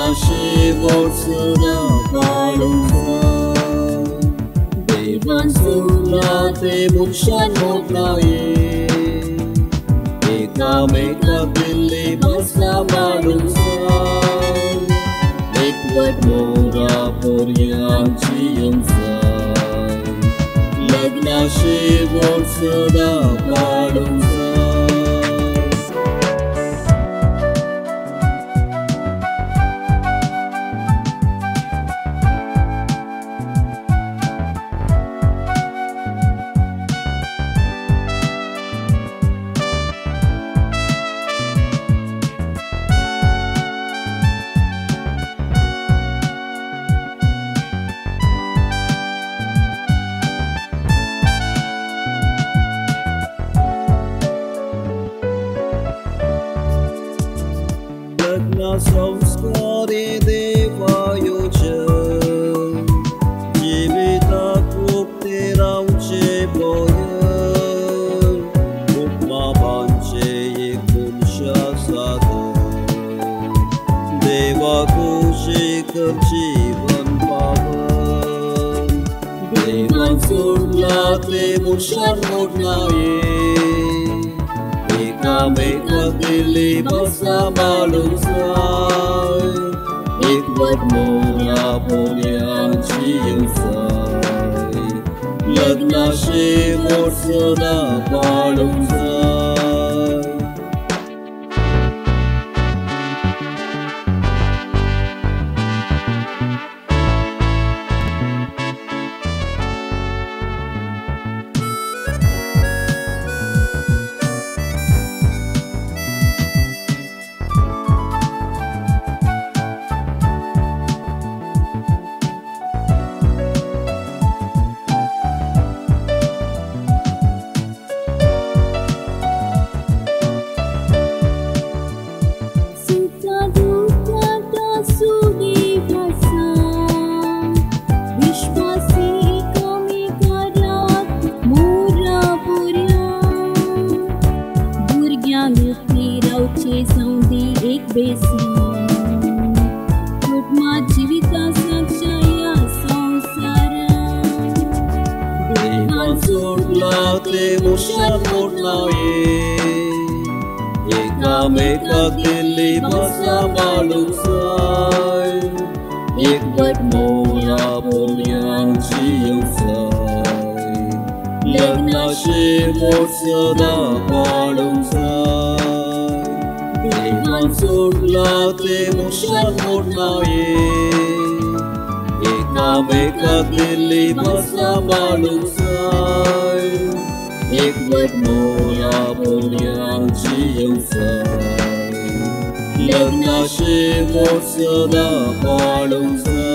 लग्नाशी वर्षना पाळूचा देवान सोडला ते मुक्षान मोडलाये एकामेकाक दिल्ली बसा माळूचा एकवट मोरा पर्यांची येवसाय लग्नाशी वर्षना पाळूचा संस्कारी देवायोजन जिविताक मुक्ती रावचे बयन उपमाबांचे एकूणशा साधन देवाक खुशी कर जीवन पावन देवान सोडला ते मुक्षान मोडलाये एकामेकाक दिल्ली बसा माळूचा एकवट मोरा पर्यांची येवसाय लग्नाशी वर्षना पाळूचा एकामेकाक दिल्ली बसा माळूचा एकवट मोरा पर्यांची येवसाय लग्नाशी वर्षना पाळूचा देवान सोडला ते मुक्षान मोडलाये एकामेकाक दिल्ली बसा माळूचा एकवट मोरा पर्यांची येवसाय लग्नाशी वर्षना पाळूचा